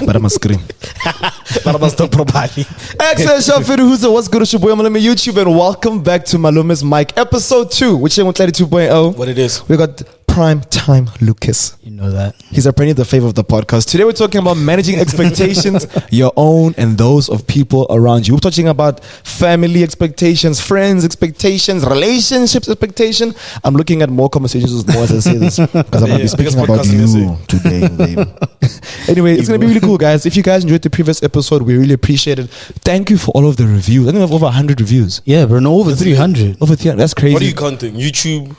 But I must scream. But I must talk properly. Excellent, Shafir Huzo. What's good? It's your boy Malomes YouTube, and welcome back to Malomes Mic, episode 2, which is 2.0. What it is? We got prime time Lucas. You know that. He's apparently the favor of the podcast. Today we're talking about managing expectations, your own and those of people around you. We're talking about family expectations, friends expectations, relationships expectation. I'm looking at more conversations with more as I say this, because I'm going to be speaking about you today, baby. Anyway, it's going to be really cool, guys. If you guys enjoyed the previous episode, we really appreciate it. Thank you for all of the reviews. I think we have over 100 reviews. Yeah, bro, no, over 300. Over 300. That's crazy. What are you counting? YouTube?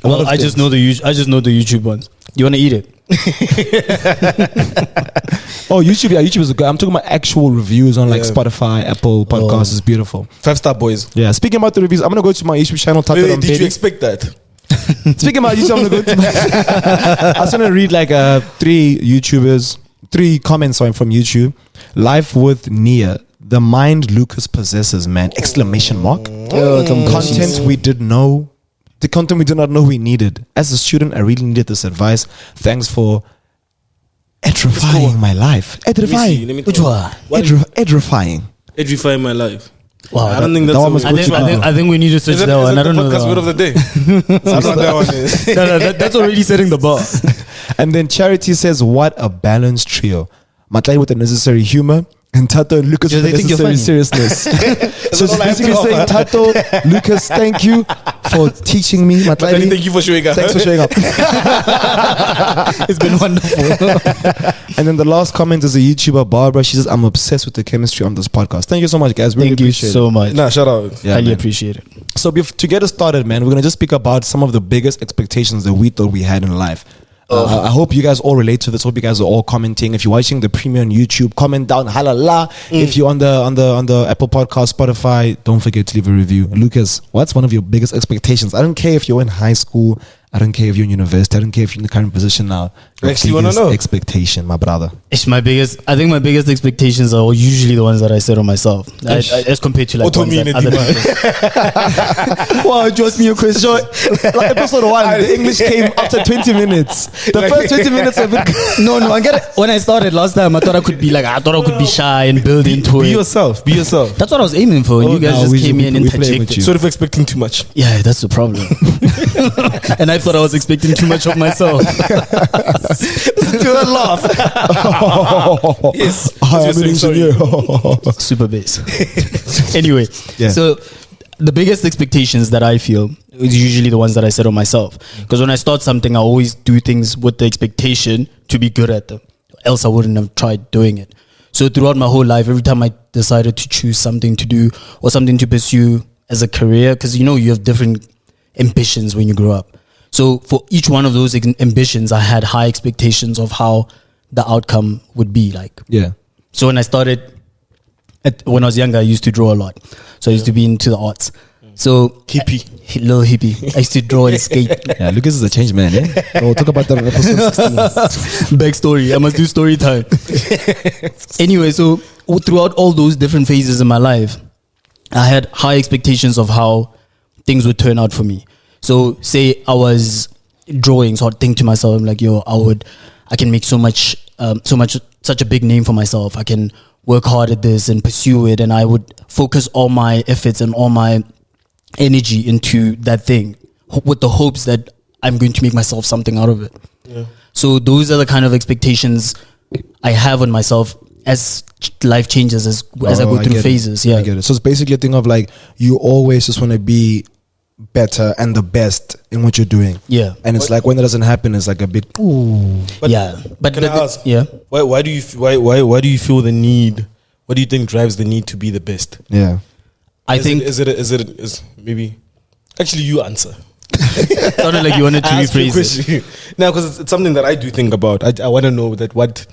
Well, I just know the YouTube ones. You want to eat it? Oh, YouTube. Yeah, YouTube is good. I'm talking about actual reviews on like Spotify, Apple Podcasts. Is beautiful. 5-star boys. Yeah. Speaking about the reviews, I'm gonna go to my YouTube channel. Type it on Did you Rampedi. expect that? Speaking about YouTube, I'm gonna go to my I was gonna read like 3 comments from YouTube. Life with Nia. The mind Lucas possesses, man! Exclamation mark. Content we didn't know. The content we did not know we needed. As a student, I really needed this advice. Thanks for edifying my life. Edifying. Which one? Edifying. Edifying my life. Wow, I don't think that's that one was I think we need to switch that one. I don't know. Podcast word of the day. I don't know what that one is. No, that's already setting the bar. And then Charity says, "What a balanced trio." Matlai with the necessary humor, and Thato and Lucas with the necessary seriousness. So she's basically saying, Thato, Lucas, thank you for teaching me. Matlai, Thank you for showing up. thanks for showing up. It's been wonderful. And then the last comment is a YouTuber, Barbara. She says, "I'm obsessed with the chemistry on this podcast." Thank you so much, guys. Really Thank you appreciate so it. much. Nah, shout out. Yeah, Highly man. appreciate it. So to get us started, man, we're going to just speak about some of the biggest expectations that we thought we had in life. I hope you guys all relate to this. Hope you guys are all commenting. If you're watching the premiere on YouTube, comment down HALALA. If you're on the Apple Podcast, Spotify, don't forget to leave a review. Lucas, what's one of your biggest expectations? I don't care if you're in high school. I don't care if you're in university. I don't care if you're in the current position now. I actually wanna Biggest know. expectation, my brother. It's my biggest. I think my biggest expectations are usually the ones that I set on myself, as compared to like What ones mean that it, other people. Wow, you asked me a question. Like episode 1, the English came after 20 minutes. The first 20 minutes of it. No, I get it. When I started last time, I thought I could be shy and build into Be it. yourself. Be yourself. That's what I was aiming for. And you guys just came here and we play with interjected. you. Sort of expecting too much. Yeah, that's the problem. And I thought I was expecting too much of myself. To a laugh. Yes. I am an engineer. Super bass. Anyway, Yeah. so the biggest expectations that I feel is usually the ones that I set on myself. Because when I start something, I always do things with the expectation to be good at them. Else I wouldn't have tried doing it. So throughout my whole life, every time I decided to choose something to do or something to pursue as a career, because you have different ambitions when you grow up. So for each one of those ambitions, I had high expectations of how the outcome would be like. Yeah. So when I started, when I was younger, I used to draw a lot. So I used to be into the arts. So little hippie. I used to draw and skate. Yeah, Lucas is a changed man, eh? We'll talk about that in episode 16. Backstory. I must do story time. Anyway, so throughout all those different phases in my life, I had high expectations of how things would turn out for me. So say I was drawing, so I'd think to myself, I'm like, I can make such a big name for myself. I can work hard at this and pursue it, and I would focus all my efforts and all my energy into that thing with the hopes that I'm going to make myself something out of it. Yeah. So those are the kind of expectations I have on myself as life changes, as I go through phases. Yeah, I get it. So it's basically a thing of like, you always just want to be better and the best in what you're doing. Yeah. And it's like when that doesn't happen, it's like a bit ooh. But yeah. But can I ask? Yeah. Why do you feel the need? What do you think drives the need to be the best? Yeah. I think is maybe actually you answer. sounded like you wanted to rephrase it. No, because it's something that I do think about. I want to know that what.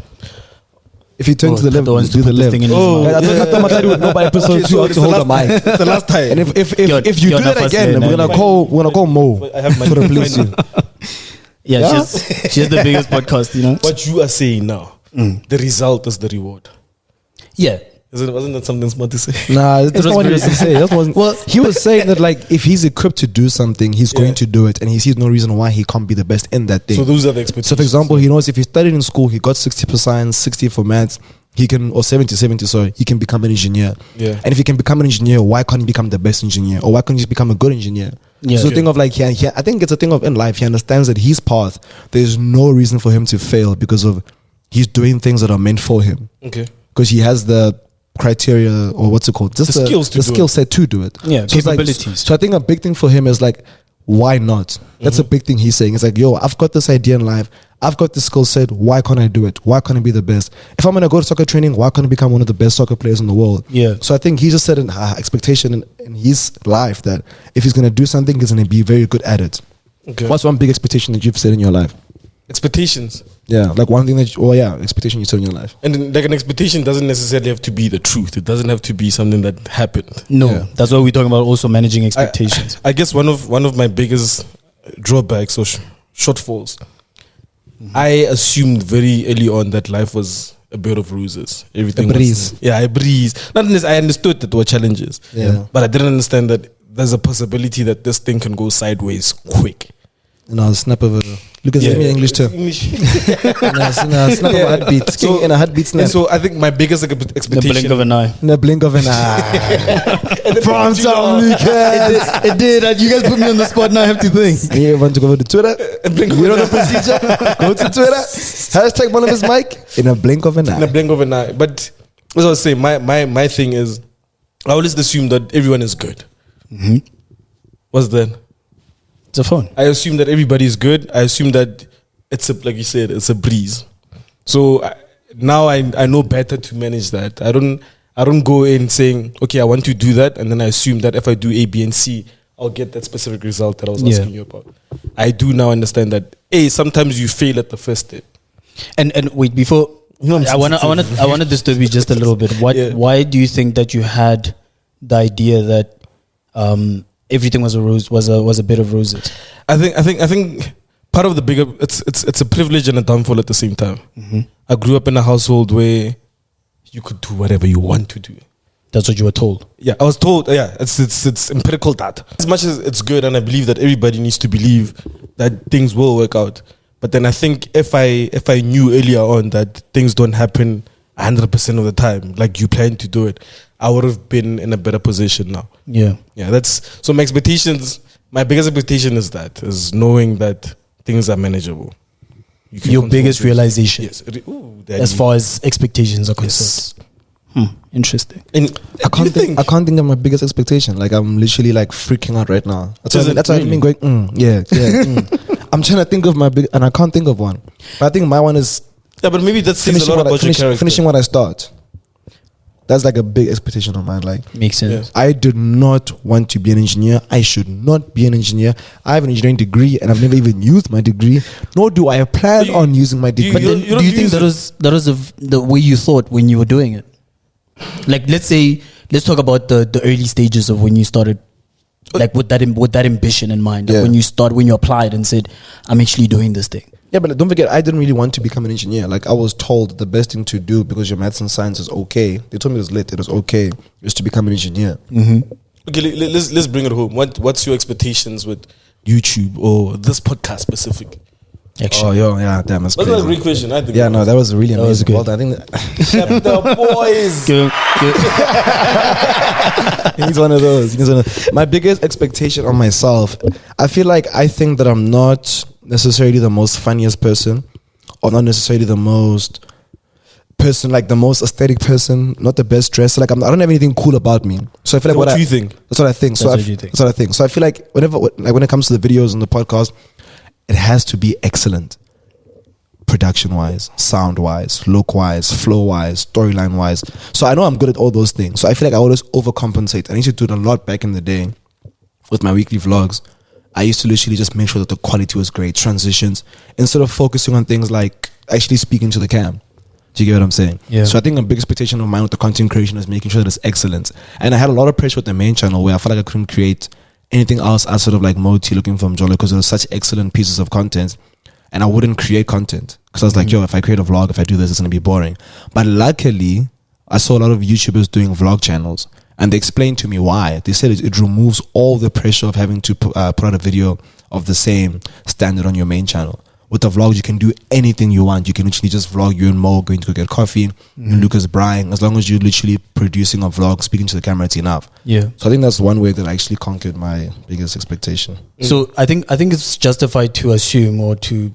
If you turn to the left, wants do to the put this left. thing in his mouth. I thought Matari would know by episode 2 how to hold the mic. It's the last time. And if you do You're that not again, first we're gonna call Mo I have my to replace you. Yeah, she's the biggest podcast, What you are saying now, the result is the reward. Yeah. Wasn't that something smart to say? Nah, that's not what he was very- to say. That wasn't. Well, he was saying that like if he's equipped to do something, he's going to do it, and he sees no reason why he can't be the best in that thing. So those are the expectations. So, for example, he knows if he studied in school, he got 60 for science, 60 for maths, he can, or 70, sorry, he can become an engineer. Yeah. And if he can become an engineer, why can't he become the best engineer? Or why can't he just become a good engineer? Yeah. So the thing of like, I think it's a thing of in life, he understands that his path, there's no reason for him to fail because of he's doing things that are meant for him. Okay. Because he has the criteria, or what's it called? Just The skills to the do skill it. set to do it. Yeah, So it's like- capabilities. so I think a big thing for him is like, why not? That's a big thing he's saying. It's like, yo, I've got this idea in life. I've got this skill set. Why can't I do it? Why can't I be the best? If I'm going to go to soccer training, why can't I become one of the best soccer players in the world? Yeah. So I think he just set an expectation in his life that if he's going to do something, he's going to be very good at it. Okay. What's one big expectation that you've set in your life? Expectations? Yeah, like one thing that, expectation you set in your life. And then, like an expectation doesn't necessarily have to be the truth. It doesn't have to be something that happened. No, Yeah. that's what we're talking about. Also managing expectations. I guess one of my biggest drawbacks or shortfalls. I assumed very early on that life was a bed of roses. Everything A breeze. was a breeze. Not unless I understood that there were challenges. Yeah. But I didn't understand that there's a possibility that this thing can go sideways quick. Snap of a Lucas, give me English too. Snap of a heartbeat. So- In a heartbeat snap. And so I think my biggest In the expectation. blink of an eye. In a blink of an eye. From Tom Lucas. It did. You guys put me on the spot. Now I have to think. You want to go to Twitter? You know the procedure? Go to Twitter. Hashtag Malomes Mic. In a blink of an In a eye. blink of an eye. But as I was saying, my thing is, I always assume that everyone is good. What's that? It's a phone. I assume that everybody is good. I assume that it's a, like you said, it's a breeze. So now I know better to manage that. I don't go in saying, okay, I want to do that, and then I assume that if I do A, B, and C, I'll get that specific result that I was asking you about. I do now understand that sometimes you fail at the first step. And wait, before I'm I want to disturb you just a little bit. Why do you think that you had the idea that everything was a bed of roses? I think part of the bigger it's a privilege and a downfall at the same time. I grew up in a household where you could do whatever you want to do. That's what you were told. Yeah, I was told. Yeah, it's empirical data. As much as it's good, and I believe that everybody needs to believe that things will work out. But then I think if I knew earlier on that things don't happen 100% of the time, like you plan to do it, I would have been in a better position now. Yeah. Yeah, that's so my expectations. My biggest expectation is knowing that things are manageable. You can Your control biggest things. realization, Yes. as far as expectations are concerned. Interesting. And I can't think of my biggest expectation. Like I'm literally like freaking out right now. That's Is why it that's why I've been going. I'm trying to think of my big, and I can't think of one. But I think my one is yeah, but maybe that says a finishing lot about your character. finishing what I start. That's like a big expectation of mine. Like Makes sense. I do not want to be an engineer. I should not be an engineer. I have an engineering degree, and I've never even used my degree. Nor do I plan on using my degree. But then, you don't do you think use that was the way you thought when you were doing it? Like, let's talk about the early stages of when you started, like with that ambition in mind. Like when you applied and said, "I'm actually doing this thing." Yeah, but don't forget, I didn't really want to become an engineer. Like I was told the best thing to do because your maths and science is okay. They told me it was lit. It was okay. Is to become an engineer. Okay, let's bring it home. What's your expectations with YouTube or this podcast specific? Actually, Yeah, damn, that's That's crazy. a great question. I think. Yeah, no, that was really was amazing. good. Well, I think the boys. he's one of those. My biggest expectation on myself, I think that I'm not necessarily the most funniest person, or not necessarily the most person, like the most aesthetic person, not the best dressed. Like I don't have anything cool about me. So I feel like What do you think? That's what I think. That's what you think. That's what I think. So I feel like when it comes to the videos and the podcast, it has to be excellent. Production wise, sound wise, look wise, flow wise, storyline wise. So I know I'm good at all those things. So I feel like I always overcompensate. I used to do it a lot back in the day with my weekly vlogs. I used to literally just make sure that the quality was great, transitions, instead of focusing on things like actually speaking to the cam. Do you get what I'm saying? Yeah. So I think a big expectation of mine with the content creation is making sure that it's excellent. And I had a lot of pressure with the main channel where I felt like I couldn't create anything else outside of like MoTee looking from Jolo because there were such excellent pieces of content. And I wouldn't create content because I was like, yo, if I create a vlog, if I do this, it's going to be boring. But luckily, I saw a lot of YouTubers doing vlog channels, and they explained to me why. They said it removes all the pressure of having to put out a video of the same standard on your main channel. With the vlogs, you can do anything you want. You can literally just vlog you and Mo going to go get coffee, and Lucas Brian. As long as you're literally producing a vlog, speaking to the camera, it's enough. Yeah. So I think that's one way that I actually conquered my biggest expectation. So I think it's justified to assume or to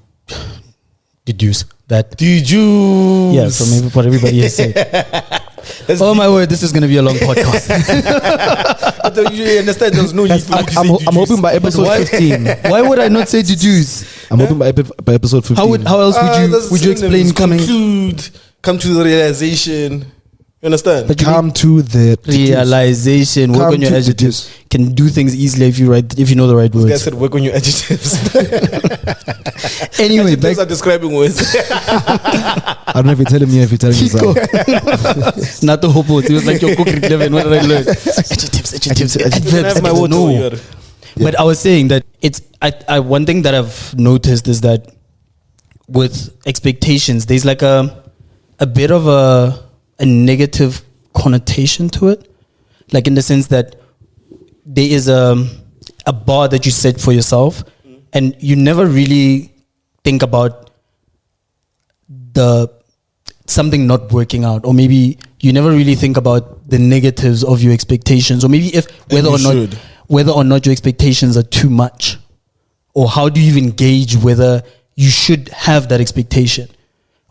deduce that. Yeah, from what everybody has said. Oh my word, this is going to be a long podcast. You understand? There's no need for me to say I'm hoping by episode 15. Why would I not say deduce? I'm hoping by episode 15. How else would you explain coming? Come to the realization. You understand? But Come to the realization. Work Come on your to adjectives. Can do things easily if you know the right This guy words. said work on your adjectives. Anyway, Adjectives are describing words. I don't know if you're telling me or if you're telling yourself. not the hopo. It was like your cook 11. What did I learn? Adjectives, Can I adverbs. have my water? No. Yeah. But I was saying that it's I one thing that I've noticed is that with expectations, there's like a bit of a negative connotation to it, like in the sense that there is a bar that you set for yourself, and you never really think about something not working out, or maybe you never really think about the negatives of your expectations, or maybe whether or not your expectations are too much, or how do you even gauge whether you should have that expectation,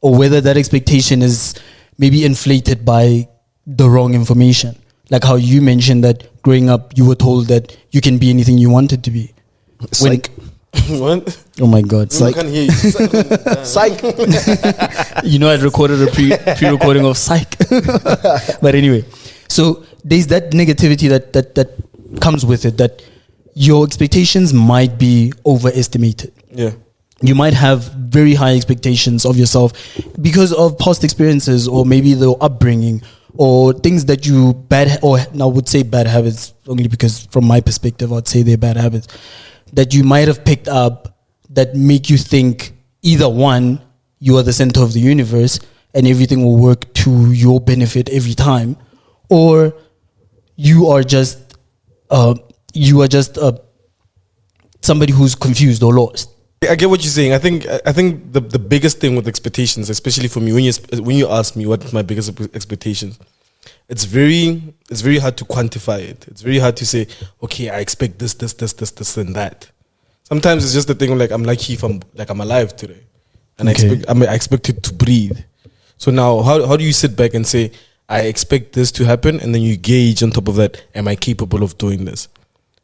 or whether that expectation is maybe inflated by the wrong information. Like how you mentioned that growing up, you were told that you can be anything you wanted to be. Psych. What? Oh my God. I can't hear you. Psych. You know, I'd recorded a pre-recording of Psych. But anyway, so there's that negativity that comes with it, that your expectations might be overestimated. Yeah. You might have very high expectations of yourself because of past experiences, or maybe the upbringing, or things that I would say bad habits, only because from my perspective, I'd say they're bad habits, that you might have picked up that make you think either one, you are the center of the universe and everything will work to your benefit every time, or you are just somebody who's confused or lost. I get what you're saying. I think the biggest thing with expectations, especially for me, when you ask me what my biggest expectations, it's very hard to quantify it. It's very hard to say, okay, I expect this, and that. Sometimes it's just the thing of like, I'm lucky if I'm alive today, and Okay. I expect it to breathe. So now, how do you sit back and say, I expect this to happen, and then you gauge on top of that, am I capable of doing this?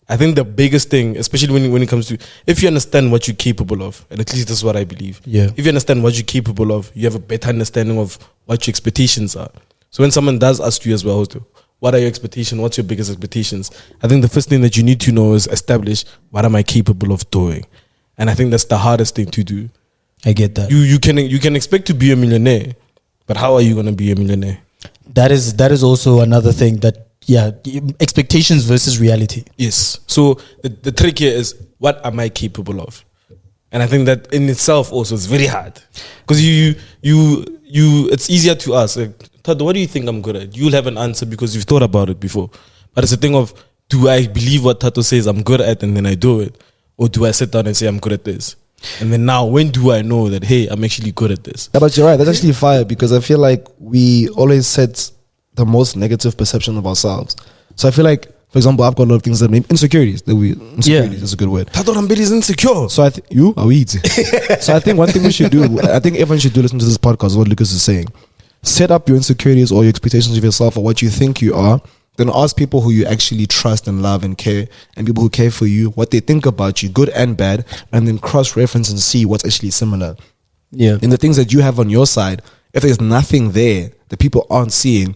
I think the biggest thing, especially when it comes to, if you understand what you're capable of, and at least that's what I believe. Yeah. If you understand what you're capable of, you have a better understanding of what your expectations are. So when someone does ask you as well, what are your expectations? What's your biggest expectations? I think the first thing that you need to know is establish, what am I capable of doing? And I think that's the hardest thing to do. I get that. You can expect to be a millionaire, but how are you going to be a millionaire? That is also another thing that, yeah, expectations versus reality. Yes. So the trick here is, what am I capable of? And I think that in itself also is very hard, because you it's easier to ask, like, Thato, what do you think I'm good at? You'll have an answer because you've thought about it before. But it's a thing of, do I believe what Thato says I'm good at and then I do it? Or do I sit down and say I'm good at this? And then now, when do I know that, hey, I'm actually good at this? Yeah, but you're right. That's actually fire, because I feel like we always set the most negative perception of ourselves. So I feel like, for example, I've got a lot of things that maybe insecurities. Insecurities is a good word. Thato Rampedi is insecure. So So I think one thing we should do, I think everyone should do listen to this podcast, what Lucas is saying. Set up your insecurities or your expectations of yourself or what you think you are. Then ask people who you actually trust and love and care, and people who care for you, what they think about you, good and bad, and then cross-reference and see what's actually similar. Yeah. In the things that you have on your side, if there's nothing there that people aren't seeing,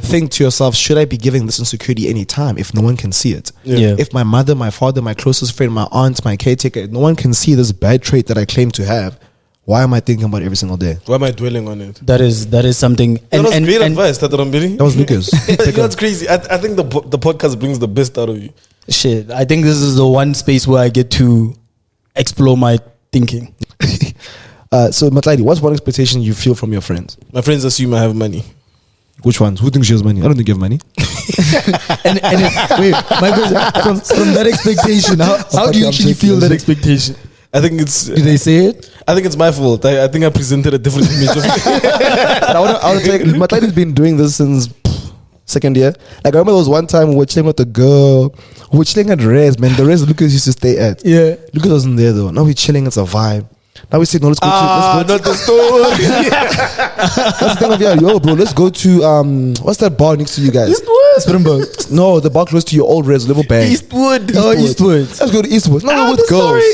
think to yourself, should I be giving this insecurity any time if no one can see it? Yeah. If my mother, my father, my closest friend, my aunt, my caretaker, no one can see this bad trait that I claim to have, why am I thinking about it every single day? Why am I dwelling on it? That is something. That was great advice, Thato Rampedi. That was Lucas. You know what's crazy? I think the podcast brings the best out of you. Shit, I think this is the one space where I get to explore my thinking. So, Matladi, what's one expectation you feel from your friends? My friends assume I have money. Which ones? Who thinks she has money? I don't think you have money. Wait, my question, from that expectation, how do you actually feel that expectation? I think it's. Do they say it? I think it's my fault. I think I presented a different image of I want to take. My client has been doing this since second year. Like I remember there was one time we were chilling with a girl. We were chilling at Res, man. The Res Lucas used to stay at. Yeah. Lucas wasn't there though. Now we're chilling. It's a vibe. Now we said no. Let's go to. not the story. That's the thing of yeah, yo, bro. Let's go to what's that bar next to you guys? Springbok. No, the bar close to your old Res Level Bank. Eastwood. Oh, Eastwood. Let's go to Eastwood. No, with girls.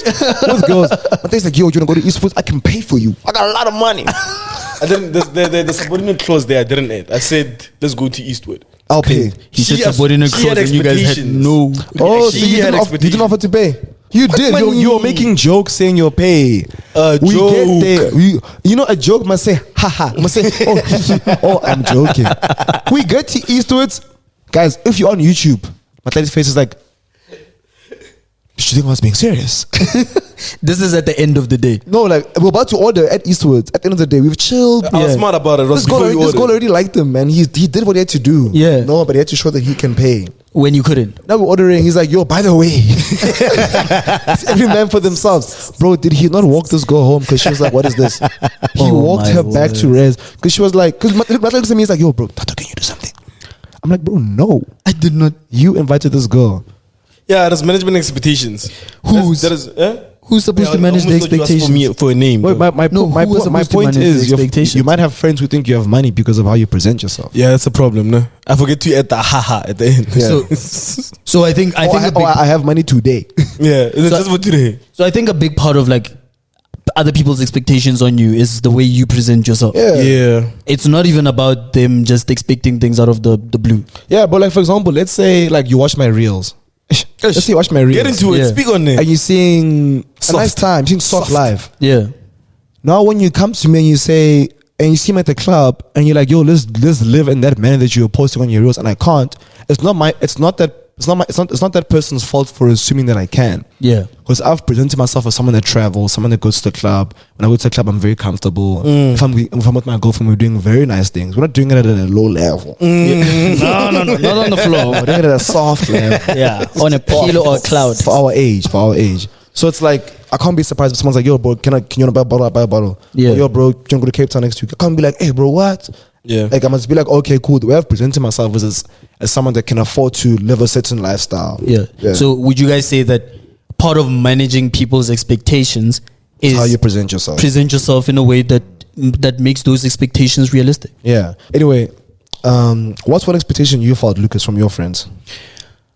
With girls. But they's like, yo, you wanna go to Eastwood? I can pay for you. I got a lot of money. And then the subordinate clause there, I didn't add. I said, let's go to Eastwood. I'll pay. He said She has- subordinate she had clause and you guys had expectations. no. Oh, so She you had didn't offer to pay? You did. money? You're making jokes saying you'll pay. We joke. get there. You know, a joke must say, haha. Must say, oh, I'm joking. We get to Eastwoods. Guys, if you're on YouTube, my dad's face is like, you think I was being serious? This is at the end of the day. No, like, we're about to order at Eastwoods. At the end of the day, we've chilled. I was smart about it. It was This before you girl ordered. already liked him, man. He did what he had to do. Yeah. No, but he had to show that he can pay. When you couldn't. Now we're ordering. He's like, yo, by the way, every man for themselves. Bro, did he not walk this girl home? Because she was like, what is this? He Oh walked my her back word. to Res. Because she was like, because my looks at me, he's like, yo, bro, Thato, can you do something? I'm like, bro, no. I did not. You invited this girl. Yeah, there's management expectations. Who's- That is, eh? Who's supposed Yeah, to manage the I almost thought you asked expectations? for a name. Wait, bro. my No, who was supposed to point manage the is, expectations? you might have friends who think you have money because of how you present yourself. Yeah, that's a problem, no? I forget to add the haha at the end. Yeah. So I think I a have money today. Yeah, it's So- just for today. So I think a big part of like other people's expectations on you is the way you present yourself. Yeah. It's not even about them just expecting things out of the blue. Yeah, but like for example, let's say like you watch my reels. Let's say you watch my reels. Get into it. Yeah. Speak on And it. you're seeing a nice time, seeing soft life. Yeah. Now when you come to me and you say, and you see me at the club and you're like, yo, let's live in that manner that you're posting on your reels, and I can't. It's not that person's fault for assuming that I can. Yeah. Because I've presented myself as someone that travels, someone that goes to the club. When I go to the club, I'm very comfortable. If I'm with my girlfriend, we're doing very nice things. We're not doing it at a low level. No, not on the We're floor. doing it at a soft level. Yeah. On a pillow or a cloud. For our age. So it's like, I can't be surprised if someone's like, yo, bro, can you wanna buy a bottle? I buy a bottle. Yeah. Or, yo, bro, can you go to Cape Town next week? I can't be like, hey, bro, what? Yeah. Like, I must be like, okay, cool. The way I've presented myself is as someone that can afford to live a certain lifestyle. Yeah. So would you guys say that part of managing people's expectations is how you present yourself. present yourself in a way that makes those expectations realistic? Yeah. Anyway, what's one expectation you felt, Lucas, from your friends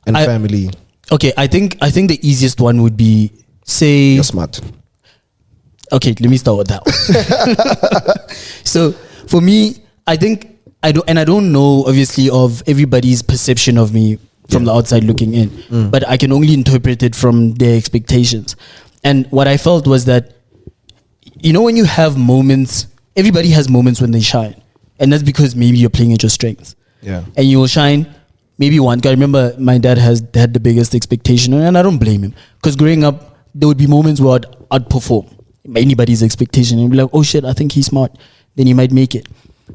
and I- family? Okay, I think the easiest one would be say You're smart. okay, let me start with that one. So for me, I think I don't know obviously of everybody's perception of me from the outside looking in, but I can only interpret it from their expectations. And what I felt was that, you know, when you have moments, everybody has moments when they shine, and that's because maybe you're playing at your strengths. Yeah. And you will shine maybe one. I remember my dad had the biggest expectation, and I don't blame him, because growing up there would be moments where I'd perform anybody's expectation and be like, oh shit, I think he's smart, then he might make it.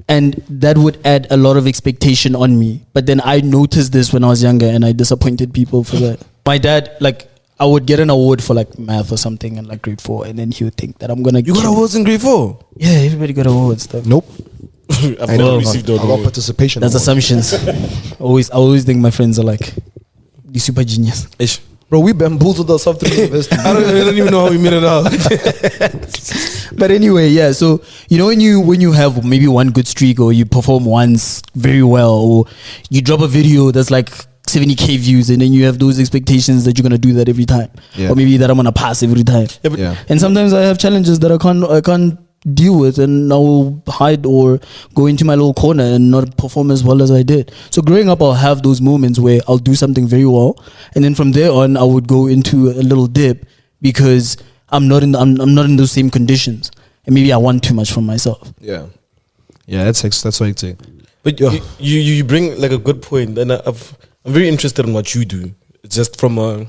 And that would add a lot of expectation on me. But then I noticed this when I was younger, and I disappointed people for that. My dad, like, I would get an award for like math or something in like grade 4, and then he would think that I'm gonna You got kill- awards in grade 4? Yeah, everybody got awards though. Nope. I've I never know. received I an got award. participation. That's award. assumptions. I always think my friends are like the super genius. Ish. Bro, we bamboozled ourselves through university. I don't even know how we made it out. But anyway, yeah. So you know when you have maybe one good streak, or you perform once very well, or you drop a video that's like 70K views, and then you have those expectations that you're gonna do that every time, Yeah. or maybe that I'm gonna pass every time. Yeah, but Yeah. And sometimes I have challenges that I can't deal with, and I will hide or go into my little corner and not perform as well as I did. So growing up, I'll have those moments where I'll do something very well, and then from there on, I would go into a little dip because I'm not in those same conditions, and maybe I want too much from myself. Yeah. Yeah, that's what I say. But Yeah. you bring like a good point, and I'm very interested in what you do, just from a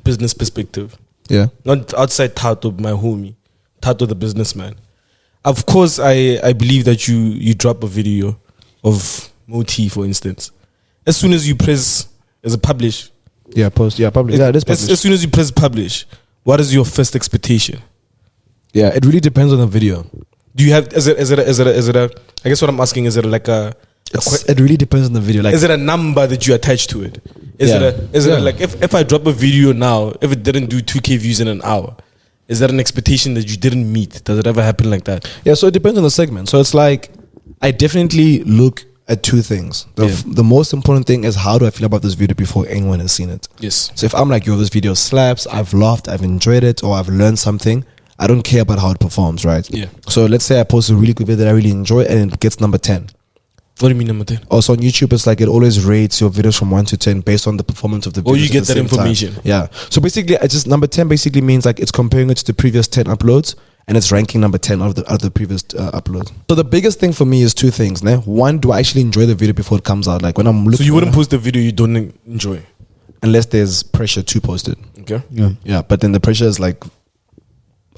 business perspective. Yeah. Not outside Thato, my homie, Thato the businessman. Of course, I believe that you drop a video, of MoTee, for instance, as soon as you press as a publish, publish. Yeah, it is published. as soon as you press publish, what is your first expectation? Yeah, it really depends on the video. Do you have is it a I guess what I'm asking, is it like It really depends on the video. Like, is it a number that you attach to it? Is it like if I drop a video now, if it didn't do 2K views in an hour, is that an expectation that you didn't meet? Does it ever happen like that? yeah, so it depends on the segment. So it's like, I definitely look at two things. The most important thing is, how do I feel about this video before anyone has seen it? Yes. So if I'm like, yo, this video slaps, I've laughed, I've enjoyed it, or I've learned something, I don't care about how it performs, right? Yeah. So let's say I post a really good video that I really enjoy and it gets number 10. What do you mean number 10? Also on YouTube, it's like it always rates your videos from 1 to 10 based on the performance of the video. Oh, you get that information. Yeah. So basically, I just number 10 basically means like it's comparing it to the previous 10 uploads and it's ranking number 10 out of the previous uploads. So the biggest thing for me is two things. Né? One, do I actually enjoy the video before it comes out? Like when I'm looking. So you wouldn't post a video you don't enjoy? Unless there's pressure to post it. Okay. Yeah. Yeah, but then the pressure is like,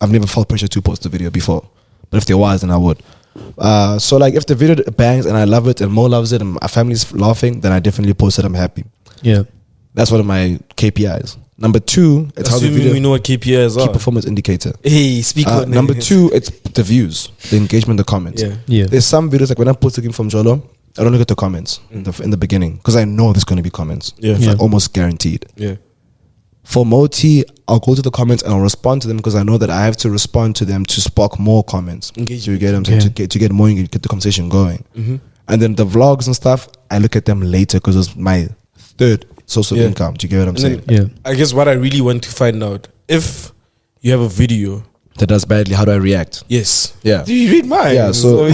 I've never felt pressure to post a video before. But if there was, then I would. So like if the video bangs and I love it and Mo loves it and my family's laughing, then I definitely post it. I'm happy. Yeah. That's one of my KPIs. Number 2, it's how the Assuming video we know what KPIs key are. performance indicator. Hey, speak on Number 2, it's the views, the engagement, the comments. Yeah. Yeah. There's some videos like when I'm posting from Jolo, I don't look at the comments in the beginning because I know there's going to be comments. Yeah. It's Yeah. like almost guaranteed. Yeah. For MoTee, I'll go to the comments and I'll respond to them because I know that I have to respond to them to spark more comments. Engagement. You get them Yeah. to get more, get the conversation going. Mm-hmm. And then the vlogs and stuff, I look at them later because it's my third source of Yeah. income. Do you get what I'm And saying? then Yeah. I guess what I really want to find out, if you have a video, That does badly, how do I react? yes. Yeah. Do you read mine? Yeah, so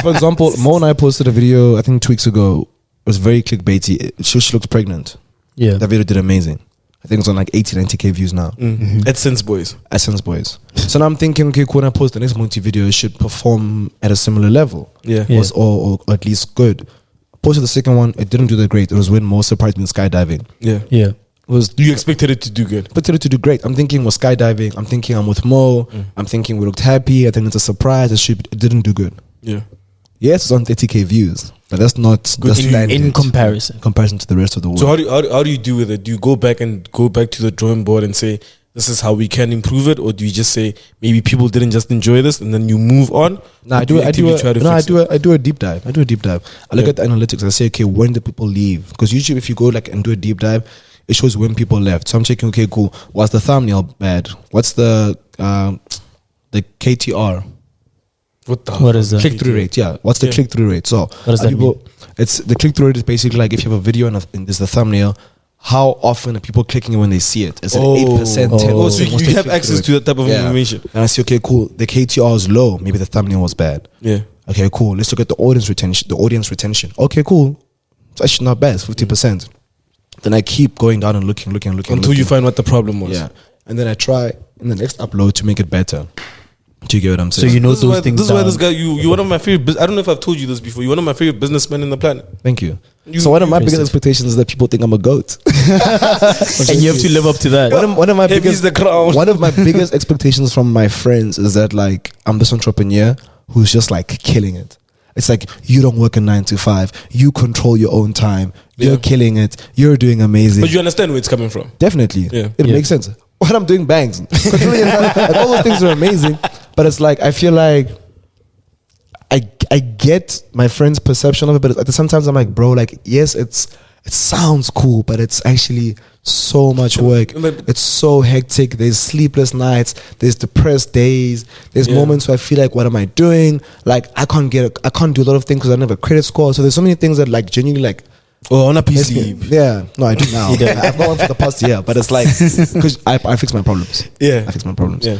for example, Mo and I posted a video, I think 2 weeks ago. It was very clickbaity. She looks pregnant. Yeah. That video did amazing. I think it's on like 80, 90K views now. AdSense boys. Essence Boys. So now I'm thinking, okay, cool, when I post the next MoTee video, it should perform at a similar level. Yeah. Yeah. Or at least good. Posted the second one, it didn't do that great. It was when Mo surprised me in skydiving. Yeah. Yeah. It was You expected it to do good. expected it to do great. I'm thinking we're skydiving. I'm thinking I'm with Mo. I'm thinking we looked happy. I think it's a surprise. It didn't do good. Yeah. Yes, it's on 30K views, but that's not Good that's to you. standard In comparison. in comparison to the rest of the world. So how do you deal with it? Do you go back to the drawing board and say, this is how we can improve it? Or do you just say, maybe people didn't just enjoy this and then you move on? No, Or I do actively try to fix it? I do a deep dive. I look Yeah. at the analytics. I say, okay, when did people leave? Because usually, if you go like and do a deep dive, it shows when people left. So I'm checking. Okay, cool. Was the thumbnail bad? What's the KTR? What is that? Click through rate? Yeah. What's the Yeah. click through rate? So What does that mean? It's the click through rate is basically like if you have a video and there's the thumbnail. How often are people clicking it when they see it? Is it 8%, 10%? Oh. So you have access to that type of information. And I see, okay, cool. The KTR is low. Maybe the thumbnail was bad. Yeah. Okay, cool. Let's look at the audience retention. Okay, cool. It's actually not bad. It's 50%. Then I keep going down and looking. Until you find what the problem was. Yeah. And then I try in the next upload to make it better. Do you get what I'm So saying? you know This is those why, things. this is why down. this guy, you're one of my favorite. I don't know if I've told you this before. You're one of my favorite businessmen in the planet. Thank you. You- So one of my you- biggest expectations is that people think I'm a goat. And you have to live up to that. One of my Heavy biggest is the crown. one of my biggest expectations from my friends is that like I'm this entrepreneur who's just like killing it. It's like you don't work a 9 to 5. You control your own time. You're Yeah. killing it. You're doing amazing. But you understand where it's coming from. Definitely. Yeah. It Yeah. makes sense. When I'm doing bangs, controlling your time, like, all those things are amazing. But it's like I feel like I get my friend's perception of it, but at the same time I'm like, bro, like yes, it sounds cool, but it's actually so much work. But- It's so hectic. There's sleepless nights. There's depressed days. There's Yeah. moments where I feel like, what am I doing? Like I can't do a lot of things because I don't have a credit score. So there's so many things that like genuinely like. Oh, on a makes PC. me- Yeah, no, I do now. I've got one for the past year, but it's like because I fix my problems. Yeah. I fix my problems. Yeah.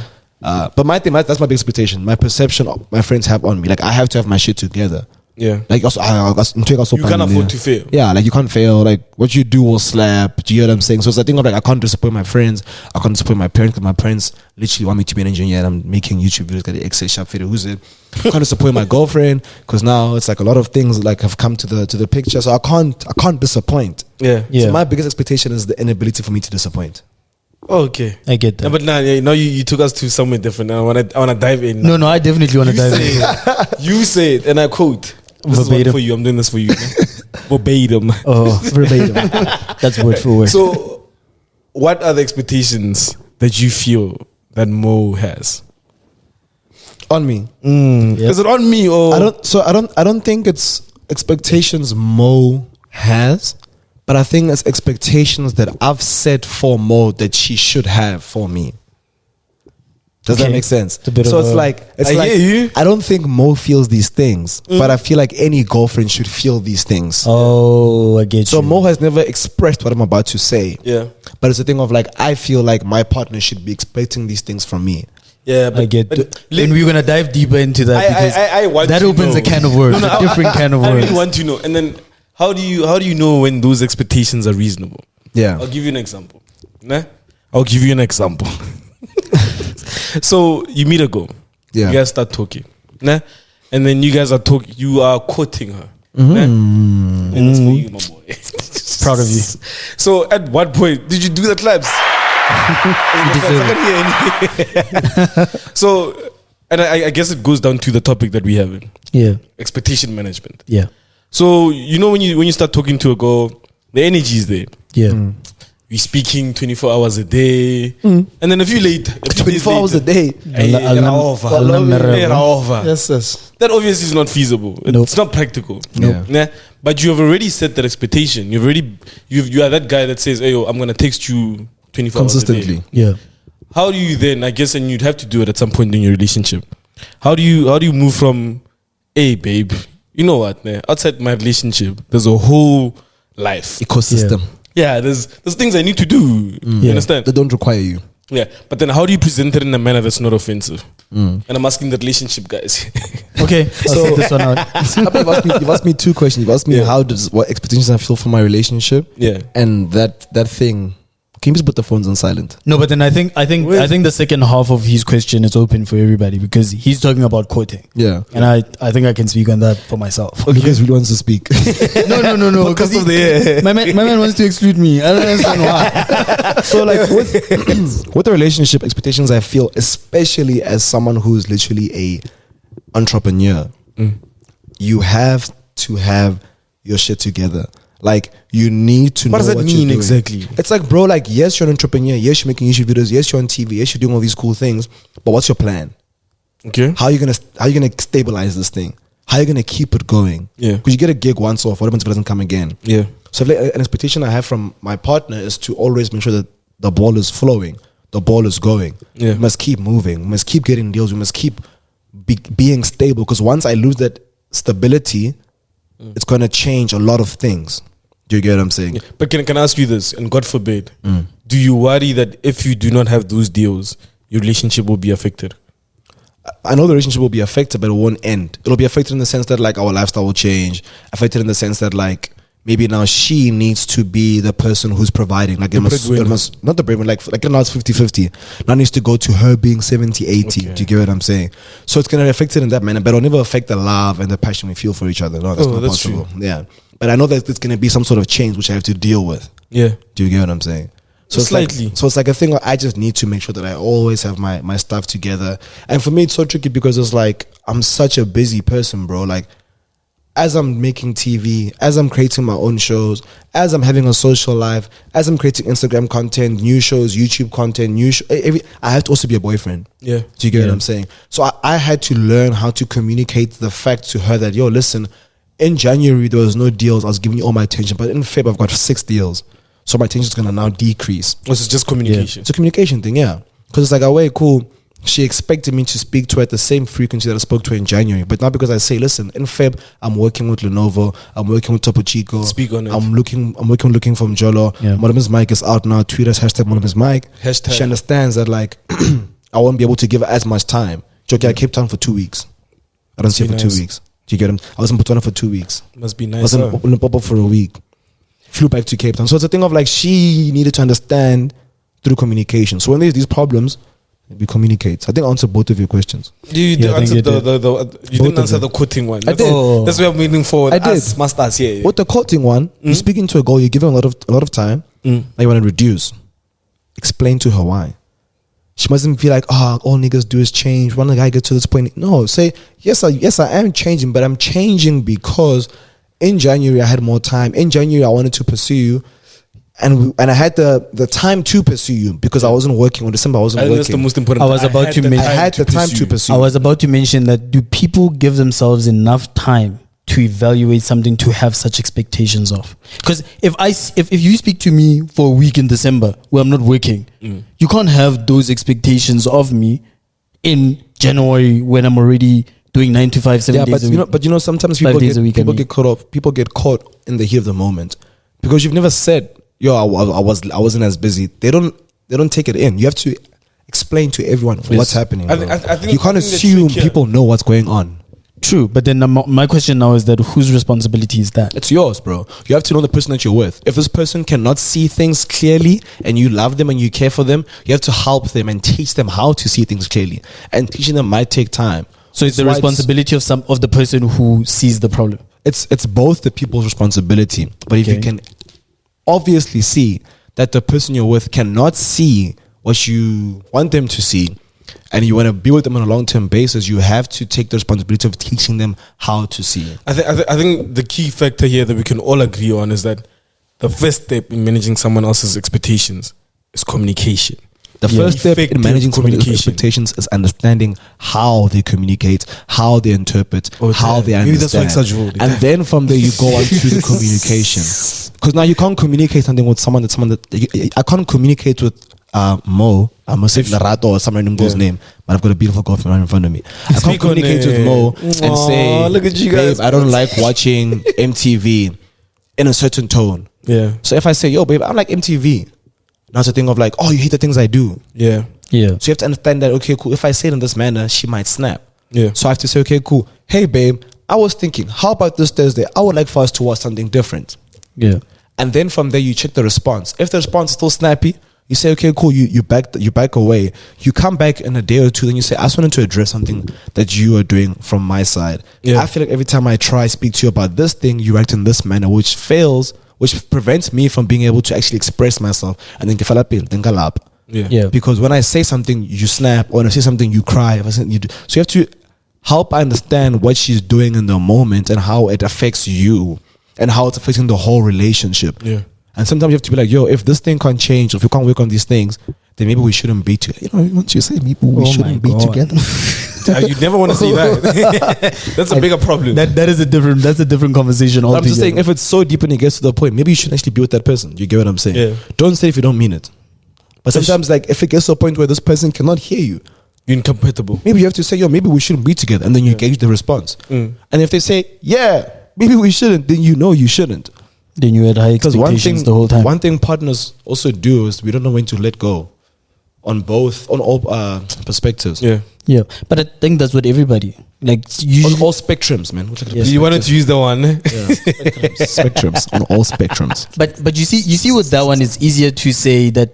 But my thing, that's my big expectation. My perception my friends have on me. Like I have to have my shit together. Yeah. Like also, You can't afford to fail. Yeah, like you can't fail. Like what you do will slap. Do you know what I'm saying? So it's a thing of like I can't disappoint my friends. I can't disappoint my parents because my parents literally want me to be an engineer and I'm making YouTube videos. Got the Excel sharp video. Who's it? I can't disappoint my girlfriend because now it's like a lot of things like have come to the picture. So I can't disappoint. Yeah. Yeah. So my biggest expectation is the inability for me to disappoint. Oh, okay. I get No, that. but now you took us to somewhere different. I wanna dive in. No, I definitely want to You dive say in. it. You say it, and I quote: This is one Verbatim. for you. I'm doing this for you. Verbatim. Oh, verbatim. That's word for word. So, what are the expectations that you feel that Mo has? On me. Yep. Is it on me or I don't think it's expectations Mo has, but I think it's expectations that I've set for Mo that she should have for me. Does that Okay. make sense? It's a bit So of it's a- like I hear you. I don't think Mo feels these things, but I feel like any girlfriend should feel these things. Oh, I get So you. Mo has never expressed what I'm about to say. Yeah. But it's a thing of like I feel like my partner should be expecting these things from me. Yeah, I get. And we're gonna dive deeper into that because I want that to opens know. a can of worms, a different can of I worms. really want to know. And then how do you know when those expectations are reasonable? Yeah. I'll give you an example. Nah? I'll give you an example. So you meet a girl. Yeah. You guys start talking. Nah? And then you guys are talking. You are courting her. Mm-hmm. Nah? And that's for you, my boy. Proud of you. So at what point did you do the claps? So, and I guess it goes down to the topic that we have, Yeah, expectation management. yeah, So you know when you start talking to a girl, the energy is there. yeah. You're speaking 24 hours a day, and then a few 24 hours a day. Yes, yes. That obviously is not feasible. Nope. It's not practical. Nope. Nah? But you have already set that expectation. You are that guy that says, "Hey, yo, I'm gonna text you 24 hours a day." Consistently. Yeah. How do you then? I guess, and you'd have to do it at some point in your relationship. How do you move from, "Hey, babe, you know what? Nah, outside my relationship, there's a whole life. Ecosystem. Yeah, there's things I need to do. You Yeah. understand? They don't require you. Yeah, but then how do you present it in a manner that's not offensive? And I'm asking the relationship guys. Okay, so So- this one out. You've asked me two questions. You've asked me what expectations I feel for my relationship. Yeah. And that thing. Can you just put the phones on silent? No, but then I think the second half of his question is open for everybody because he's talking about quoting. Yeah. And I think I can speak on that for myself. Lucas really wants to speak. No. Because my man wants to exclude me. I don't understand why. So like with the relationship expectations, I feel, especially as someone who's literally a entrepreneur, you have to have your shit together. Like you need to What know does that what mean you're doing. exactly? It's like, bro, like yes, you're an entrepreneur, yes, you're making YouTube videos, yes, you're on TV, yes, you're doing all these cool things, but what's your plan? Okay. How are you gonna stabilize this thing? How are you gonna keep it going? Yeah. Because you get a gig once off, what happens if it doesn't come again? Yeah. So if, like, an expectation I have from my partner is to always make sure that the ball is flowing, the ball is going. Yeah. We must keep moving. We must keep getting deals. We must keep being stable. Because once I lose that stability, it's going to change a lot of things. Do you get what I'm saying? But can I ask you this? And God forbid, do you worry that if you do not have those deals, your relationship will be affected? I know the relationship will be affected, but it won't end. It'll be affected in the sense that like our lifestyle will change. Affected in the sense that like maybe now she needs to be the person who's providing. Like it must not the breadwinner, like now it's 50-50. Now it needs to go to her being 70-80. Okay. Do you get what I'm saying? So it's gonna affect it in that manner, but it'll never affect the love and the passion we feel for each other. No, that's not that's possible. Yeah. But I know that it's gonna be some sort of change which I have to deal with. Yeah. Do you get what I'm saying? So Slightly. It's like a thing where I just need to make sure that I always have my stuff together. And for me, it's so tricky because it's like I'm such a busy person, bro. Like as I'm making TV, as I'm creating my own shows, as I'm having a social life, as I'm creating Instagram content, new shows, YouTube content, I have to also be a boyfriend. Yeah. Do you get what I'm saying? So I had to learn how to communicate the fact to her that, yo, listen, in January, there was no deals. I was giving you all my attention. But in Feb, I've got 6 deals. So my attention is going to now decrease. This is just communication. It's a communication thing, yeah. Because it's like, oh, wait, cool. She expected me to speak to her at the same frequency that I spoke to her in January. But now because I say, listen, in Feb, I'm working with Lenovo. I'm working with Topo Chico. Speak on it. I'm looking from Jolo. Yeah. Malomes Mic is out now. Tweet us, #Malomes Mic. Hashtag. She understands that, like, I won't be able to give her as much time. Joke, I Cape Town for 2 weeks. I don't see her for Nice. 2 weeks. Do you get him? I was in Botswana for 2 weeks. Must be I nice. was in Limpopo for a week. Flew back to Cape Town. So it's a thing of like she needed to understand through communication. So when there's these problems, we communicate. I think I answered both of your questions. You Yeah, I think answered you you Both didn't of answer them. the quoting one. I That's, did. that's where I'm waiting for. I did. Us, masters, yeah. With the quoting one, you're speaking to a girl, you're giving a lot of time. Now you want to reduce. Explain to her why. She mustn't feel like, all niggas do is change. When the guy gets to this point, no, say, yes, I am changing, but I'm changing because in January I had more time. In January I wanted to pursue you, and I had the time to pursue you because I wasn't working. In December I wasn't working. That's the most important. I had the time to pursue. I was about to mention that. Do people give themselves enough time to evaluate something to have such expectations of? Because if you speak to me for a week in December where I'm not working, you can't have those expectations of me in January when I'm already doing 9 to 5, 7 days a week. But sometimes people get caught off. People get caught in the heat of the moment because you've never said, "Yo, I wasn't as busy." They don't take it in. You have to explain to everyone what's happening. I think you can't assume people know what's going on. True, but then my question now is that whose responsibility is that? It's yours, bro. You have to know the person that you're with. If this person cannot see things clearly and you love them and you care for them, you have to help them and teach them how to see things clearly. And teaching them might take time. So it's the responsibility of the person who sees the problem. It's both the people's responsibility. But if you can obviously see that the person you're with cannot see what you want them to see, and you want to be with them on a long-term basis, you have to take the responsibility of teaching them how to see. I think the key factor here that we can all agree on is that the first step in managing someone else's expectations is communication. The first step in managing communication expectations is understanding how they communicate, how they interpret, how they understand. Maybe that's why it's such rude. And then from there you go on to the communication. Because now you can't communicate something with someone that I can't communicate with Mo. I must say Larato or some random girl's name, but I've got a beautiful girlfriend right in front of me. I can't communicate with Mo and say, look at you guys. babe, I don't like watching MTV in a certain tone. Yeah. So if I say, yo, babe, I like MTV, now it's a thing of like, oh, you hate the things I do. Yeah. Yeah. So you have to understand that, okay, cool, if I say it in this manner, she might snap. Yeah. So I have to say, okay, cool. Hey, babe, I was thinking, how about this Thursday? I would like for us to watch something different. Yeah. And then from there, you check the response. If the response is still snappy, you say, okay, cool, you back away. You come back in a day or two, then you say, I just wanted to address something that you are doing from my side. Yeah. I feel like every time I try to speak to you about this thing, you act in this manner, which prevents me from being able to actually express myself. And then galap. Yeah. Because when I say something, you snap, or when I say something, you cry. If I say, you do. So you have to help her understand what she's doing in the moment and how it affects you and how it's affecting the whole relationship. Yeah. And sometimes you have to be like, yo, if this thing can't change, if we can't work on these things, then maybe we shouldn't be together. You know, once you say maybe we shouldn't be together. You never want to see that. That's a bigger problem. That's a different conversation altogether. I'm just saying, if it's so deep and it gets to the point, maybe you shouldn't actually be with that person. You get what I'm saying? Yeah. Don't say if you don't mean it. But sometimes, like, if it gets to a point where this person cannot hear you, You're incompatible. maybe you have to say, yo, maybe we shouldn't be together. And then you gauge the response. And if they say, yeah, maybe we shouldn't, then you know you shouldn't. Then you had high expectations the whole time. One thing partners also do is we don't know when to let go on all perspectives. Yeah. Yeah, but I think that's what everybody like. On all spectrums, man. You wanted to use the one. Spectrums. On all spectrums. But you see with that one, it's easier to say that.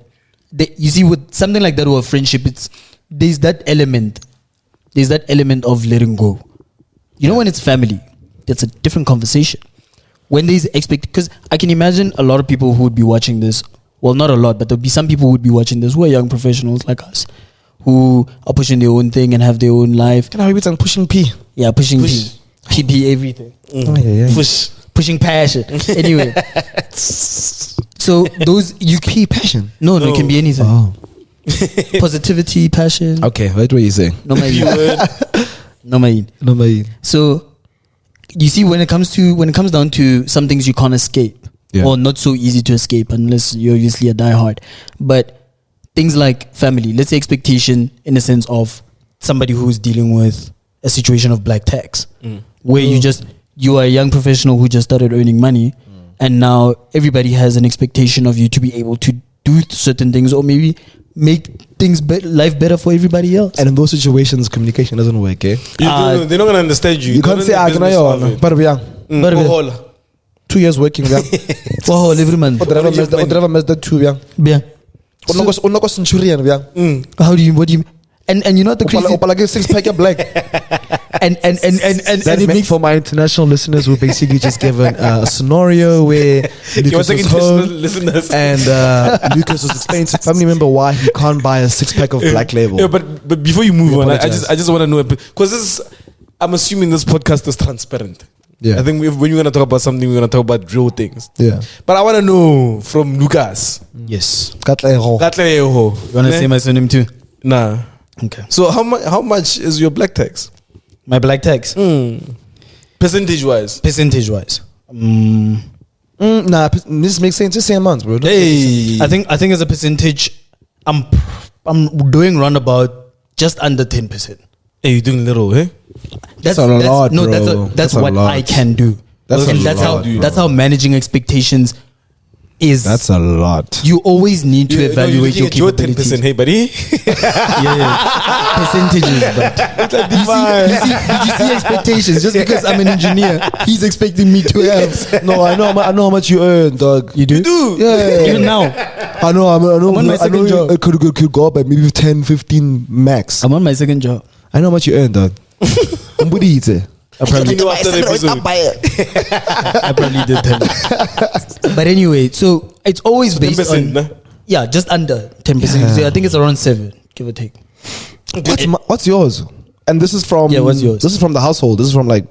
You see with something like that with a friendship, there's that element of letting go. You know, when it's family, that's a different conversation. When there's because I can imagine a lot of people who would be watching this. Well, not a lot, but there'll be some people who would be watching this who are young professionals like us, who are pushing their own thing and have their own life. Can I be pushing P? Yeah, pushing P, everything. Oh, yeah. Pushing passion. Anyway, so those you P passion. No, it can be anything. Oh. Positivity, passion. Okay, what were you saying? No, my. So you see, when it comes down to some things you can't escape, or not so easy to escape unless you're obviously a diehard, but things like family, let's say expectation in the sense of somebody who's dealing with a situation of black tax, where you are a young professional who just started earning money, and now everybody has an expectation of you to be able to do certain things or maybe make things life better for everybody else. And in those situations, communication doesn't work, eh? They're not gonna understand you. You can't say, but 2 years working, yeah. Every month. Driver messed that 2, yeah. Yeah. What do you What do you mean? And you know what the crazy Like a 6-pack of black. and That it meant makes for my international listeners, we're basically just given a scenario where Lucas was home listeners. and Lucas was explaining to a family member why he can't buy a 6-pack of Black Label. Yeah, but before you move on, I apologize. just want to know, because I'm assuming this podcast is transparent. Yeah. I think when we're gonna talk about something, we're gonna talk about real things. Yeah. But I want to know from Lucas. yes. Katleho. Katleho. You want to say my surname too? Nah. Okay. So how much is your black tax? My black tax, Percentage wise. percentage wise, Nah, this makes sense. Just say months, bro. Hey. I think as a percentage, I'm doing round about just under 10%. Hey, you're doing little, eh? That's a lot, no, bro. that's That's a what lot. I can do. That's And a that's lot, how bro. that's how managing expectations is. That's a lot. You always need to evaluate your your capabilities. 10%, hey buddy. Yeah. Percentages, but did you see expectations? Just because I'm an engineer, he's expecting me to have. No, I know how much you earn, dog. You do? You do. Yeah. Even now, I know. I'm on my second job. It could go up by maybe 10, 15 max. I'm on my second job. I know how much you earn, dog. Mbudite. I probably After the episode. I probably did tell you. But anyway, so it's always based 10%, on nah? yeah, just under 10%. Yeah. So I think it's around 7, give or take. What's yours? And this is from What's yours? This is from the household. This is from like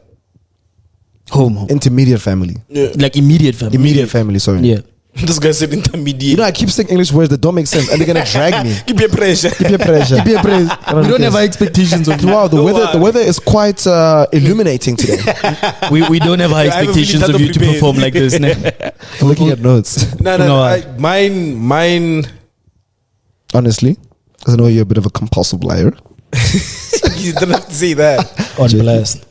Home. intermediate family. Yeah. Like immediate family. Immediate family. Sorry. Yeah. This guy said intermediate. You know, I keep saying English words that don't make sense, and they're gonna drag me. Keep your pressure. Peer pressure. Be a praise. We don't have high expectations of you. Wow, the No, weather is quite illuminating today. We don't have high Yeah, I have a feeling expectations of Thato you to prepared. perform like this. Ne? I'm looking at notes. No, No, mine. Honestly, because I know you're a bit of a compulsive liar. You don't have to say that. On blast.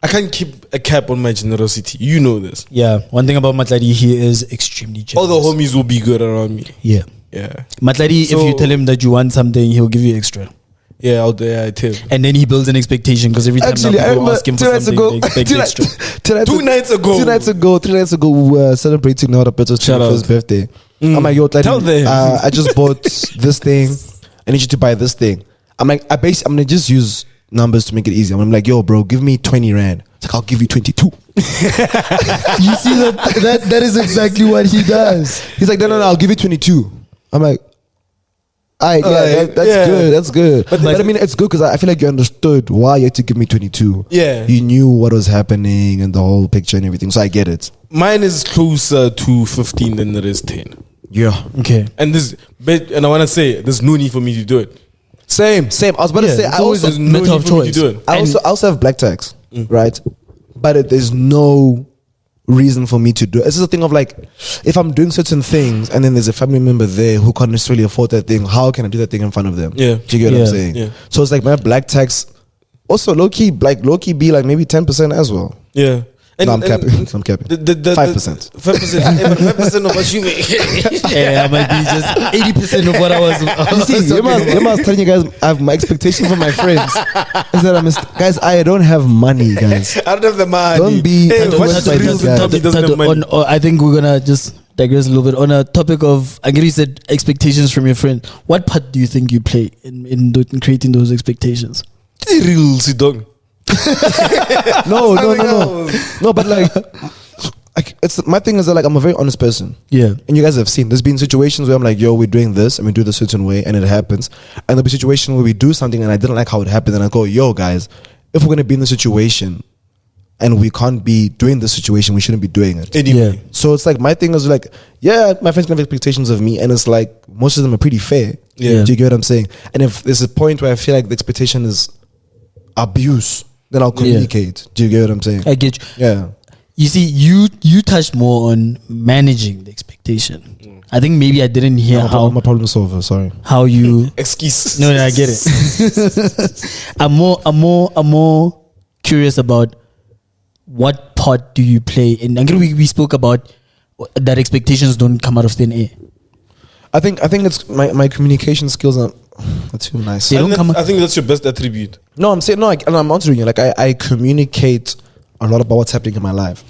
I can't keep a cap on my generosity. You know this. Yeah. One thing about Matladi, he is extremely All generous. the homies will be good around me. Yeah. Yeah. Matladi, So- if you tell him that you want something, he'll give you extra. Yeah, out there, I tell. And then he builds an expectation because every time Actually, now I people remember ask him 2 for nights something, ago. they expect 2 extra. nights ago. 2 nights ago. 2 nights ago, we were celebrating now the Petro's Shout out. 21st birthday. I'm like, yo, Tladim, Tell them. I just bought this thing. I need you to buy this thing. I'm like, I'm gonna just use numbers to make it easy. I'm like, yo, bro, give me 20 rand. It's like, I'll give you 22. You see that is exactly what he does. He's like, no, I'll give you 22. I'm like, alright, that's yeah. good, that's good. But But- I mean, it's good because I feel like you understood why you had to give me 22. Yeah. You knew what was happening and the whole picture and everything, so I get it. Mine is closer to 15 than it is 10. Yeah. Okay. And I want to say, there's no need for me to do it. Same. I was about to say, it's I always also, a matter of need for me to choice. do it. I also have black tax, right? But there's no reason for me to do it. It's just a thing of like, if I'm doing certain things and then there's a family member there who can't necessarily afford that thing, how can I do that thing in front of them? Yeah. Do you get what Yeah. I'm saying? Yeah. So it's like my black tax also low key be like maybe 10% as well. Yeah. No, I'm capping. I'm capping. 5%. 5% of what you make. Yeah, I might be just 80% of what I was. You see, I was telling you guys, I have my expectations from my friends. Is that guys, I don't have money, guys. I don't have the money. Don't be- Hey, Thato, what's Thato, the real Thato, Thato doesn't have money? I think we're gonna just digress a little bit on a topic of. I guess you said expectations from your friend. What part do you think you play in creating those expectations? Real dog. No, but like it's my thing is that like I'm a very honest person. Yeah. And you guys have seen there's been situations where I'm like, yo, we're doing this and we do this certain way and it happens. And there'll be situations where we do something and I didn't like how it happened and I go, yo guys, if we're gonna be in the situation and we can't be doing this situation, we shouldn't be doing it. Anyway. Yeah. So it's like my thing is like, yeah, my friends can have expectations of me, and it's like most of them are pretty fair. Yeah. Do you get what I'm saying? And if there's a point where I feel like the expectation is abuse, then I'll communicate. Do you get what I'm saying? I get you. Yeah. You see, you touched more on managing the expectation. I think maybe I didn't hear I'm a problem solver. Sorry. how you. Excuse. No, I get it. I'm more curious about what part do you play in. And we spoke about that expectations don't come out of thin air. I think it's my communication skills are too nice. They don't come. I think that's your best attribute. No, I'm saying no. I'm answering you. Like I communicate a lot about what's happening in my life.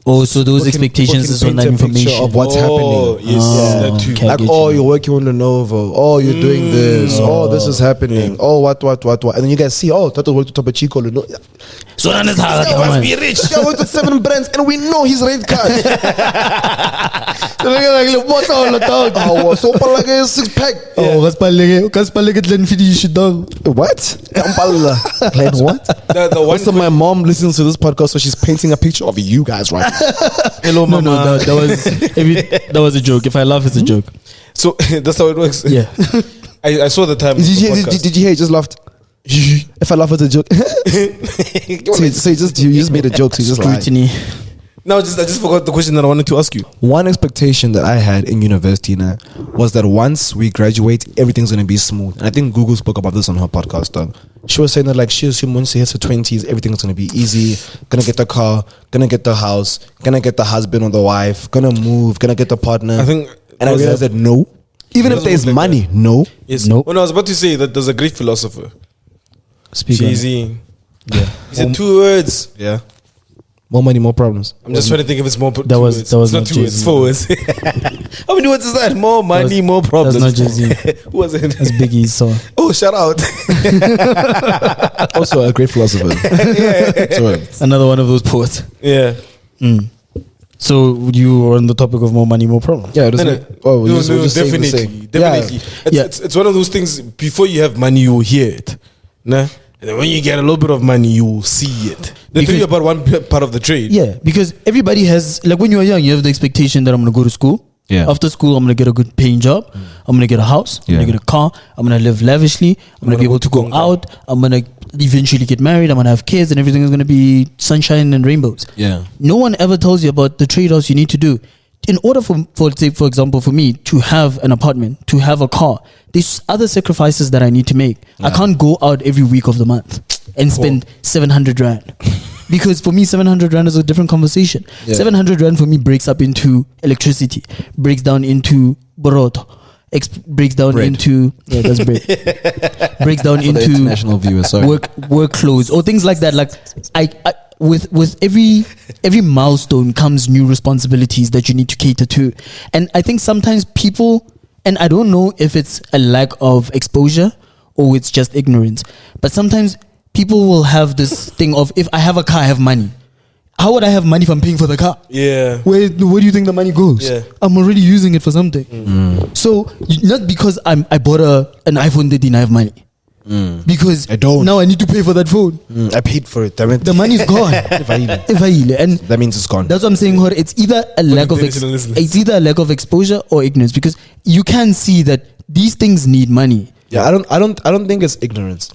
Oh, so those expectations is on that paint a picture information. of what's happening. Yes, that too. okay. Like, get oh, you. you're working on the Novo. Oh, you're doing this. Oh, this is happening. Oh, what. And then you guys see, oh, Thato worked with Topo Chico. No. So then it's hard. This guy must be rich. This guy worked with 7 brands and we know his rate card. So like, what's all the dog? Oh, so like a 6-pack. Oh, Gaspalege didn't finish it, dog. What? Like, what? The one Also, my mom listens to this podcast, so she's painting a picture of you guys right now. hello, No, mama. that was a joke. If I laugh, it's a joke. So that's how it works. Yeah. I saw the time. Did you, of the hear, podcast. did you hear? He just laughed. If I laugh at a joke, so you just made a joke. So you just lied. Scrutiny. No, I just forgot the question that I wanted to ask you. One expectation that I had in university now was that once we graduate, everything's gonna be smooth. And I think Google spoke about this on her podcast. Dog. She was saying that like she assumed once she hits her 20s, everything's gonna be easy. Gonna get the car, gonna get the house, gonna get the husband or the wife, gonna move, gonna get the partner. I think, and I realized that no. Even if there's like money, no. Yes. Nope. When I was about to say that there's a great philosopher, Speak on it. Jay-Z. Yeah. He said 2 words. Yeah. More money, more problems. I'm just trying to think if it's more. That was it's not not 2 words. Jay-Z. 4 words. How many words is that? More money, more problems. That's not Jay-Z. Who was it? That's Biggie's song. Oh, shout out. Also a great philosopher. Sorry. Another one of those poets. Yeah. So you were on the topic of more money, more problems. Yeah, it was No, like, oh, we'll just say the definitely, same. definitely. Yeah. It's one of those things. Before you have money, you will hear it, nah. And then when you get a little bit of money, you will see it. They tell you about one part of the trade. Yeah, because everybody has, like when you are young, you have the expectation that I'm going to go to school. Yeah. After school, I'm going to get a good paying job. I'm going to get a house. I'm going to get a car. I'm going to live lavishly. I'm going to be able to go out. I'm going to eventually get married. I'm going to have kids and everything is going to be sunshine and rainbows. Yeah. No one ever tells you about the trade-offs you need to do. In order for say, for example, for me to have an apartment, to have a car, there's other sacrifices that I need to make. I can't go out every week of the month and spend 700 rand. Because for me, 700 rand is a different conversation. 700 rand for me breaks up into electricity, breaks down into boroto, breaks down into that's bread. Breaks down For the into international viewers, sorry. work clothes or things like that. Like I with every milestone comes new responsibilities that you need to cater to, and I think sometimes people, and I don't know if it's a lack of exposure or it's just ignorance, but sometimes people will have this thing of, if I have a car, I have money. How would I have money if I'm paying for the car? Yeah. Where do you think the money goes? Yeah. I'm already using it for something. So not because I bought an iPhone 13, I have money. Because I don't. now I need to pay for that phone. I paid for it. Damn it. The money's gone. And That means it's gone. that's what I'm saying. Hor, it's either a lack of international listeners. it's either a lack of exposure or ignorance, because you can see that these things need money. Yeah, I don't think it's ignorance.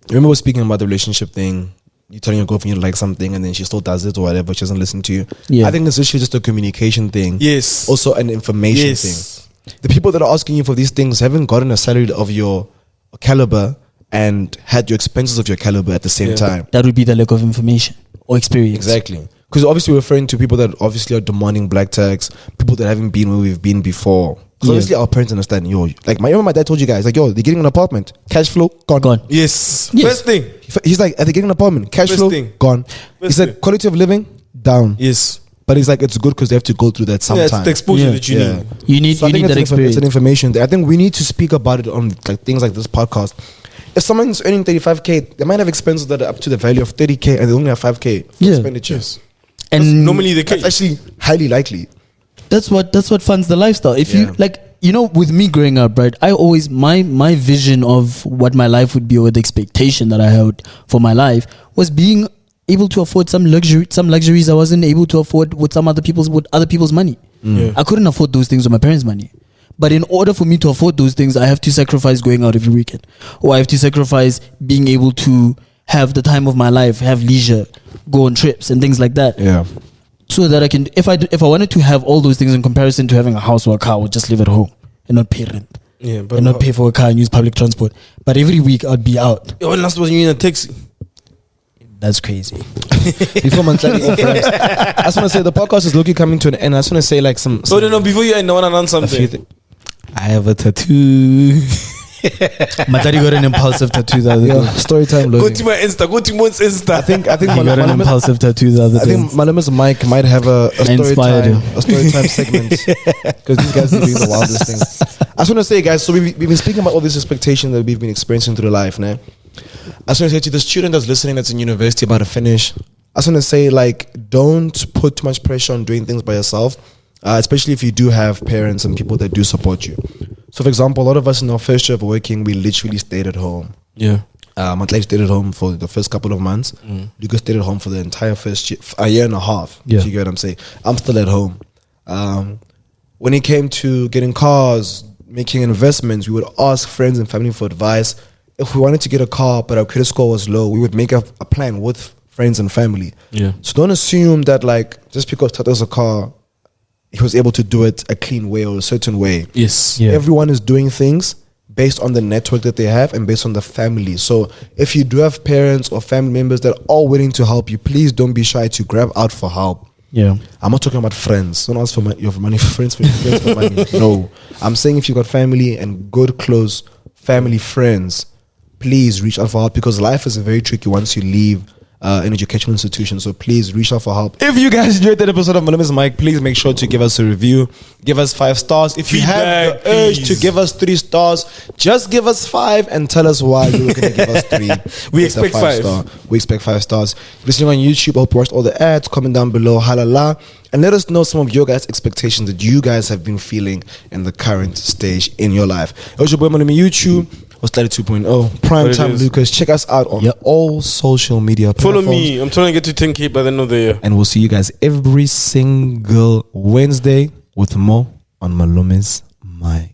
Remember, we were speaking about the relationship thing. You're telling your girlfriend you like something, and then she still does it or whatever. She doesn't listen to you. Yeah. I think it's actually just a communication thing. Yes. Also, an information thing. The people that are asking you for these things haven't gotten a salary of your caliber and had your expenses of your caliber at the same time. That would be the lack of information or experience. Exactly. Because obviously we're referring to people that obviously are demanding black tax, people that haven't been where we've been before. Because obviously our parents understand, like my dad told you guys, like, they're getting an apartment, cash flow, gone. Yes. Yes. First thing. He's like, are they getting an apartment, cash First flow, thing. gone. He First said, thing. quality of living, down. Yes. But he's like, it's good because they have to go through that Yeah, sometime. it's the exposure that you need. You need So I think that it's experience. an information. I think we need to speak about it on like things like this podcast. If someone's earning 35K, they might have expenses that are up to the value of 30K and they only have 5K for expenditure. Yes. And Normally the That's case. actually highly likely. that's what funds the lifestyle. If Yeah. you like, with me growing up, right, I always my vision of what my life would be, or the expectation that I had for my life, was being able to afford some luxuries I wasn't able to afford with other people's money. Yeah. I couldn't afford those things with my parents' money. But in order for me to afford those things, I have to sacrifice going out every weekend, or I have to sacrifice being able to have the time of my life, have leisure, go on trips and things like that. Yeah. So that I can, if I wanted to have all those things in comparison to having a house or a car, I would just live at home and not pay rent. Yeah, but And not pay for a car and use public transport. But every week I'd be out. when last was you in a taxi? That's crazy. Before my I just want to say the podcast is looking coming to an end. I just want to say like some Oh no! Before you end, I want to announce a few something. I have a tattoo. Matari got an impulsive tattoo the other day. Yeah, story time. Go Loading. to my Insta. Go to Mo's Insta. I think He got an Malomes- impulsive tattoo the other I day. think Malomes Mic might have a story Inspired time, him. a story time segment because these guys are doing the wildest things. I just want to say, guys, so we've been speaking about all these expectations that we've been experiencing through life, nah? I just want to say to the student that's listening, that's in university about to finish, I just want to say, like, don't put too much pressure on doing things by yourself, especially if you do have parents and people that do support you. So, for example, a lot of us in our first year of working, we literally stayed at home. Yeah. Matlay stayed at home for the first couple of months. Lucas stayed at home for the entire first year, a year and a half. Yeah. You get what I'm saying? I'm still at home. When it came to getting cars, making investments, we would ask friends and family for advice. If we wanted to get a car but our credit score was low, we would make a plan with friends and family. Yeah. So don't assume that, like, just because Thato has a car, he was able to do it a clean way or a certain way. Yes. Yeah. Everyone is doing things based on the network that they have and based on the family. So if you do have parents or family members that are willing to help you, please don't be shy to grab out for help. Yeah. I'm not talking about friends. Don't ask for your money for friends for money. No. I'm saying if you got family and good, close family friends, please reach out for help because life is very tricky once you leave an educational institution. So please reach out for help. If you guys enjoyed that episode of Malomes Mic, please make sure to give us a review. Give us 5 stars. If you have Feedback, the urge to please. give us 3 stars, just give us 5 and tell us why you were going to give us 3. We It's a expect 5. star. We expect 5 stars. If you're listening on YouTube, I hope you watched all the ads. Comment down below, HALALA. And let us know some of your guys' expectations that you guys have been feeling in the current stage in your life. It was your boy Malomes YouTube. What's that 2.0? Prime What it time is. Lucas. Check us out on all social media Follow platforms. me. I'm trying to get to 10K by the end of the year. And we'll see you guys every single Wednesday with more on Malomes Mic.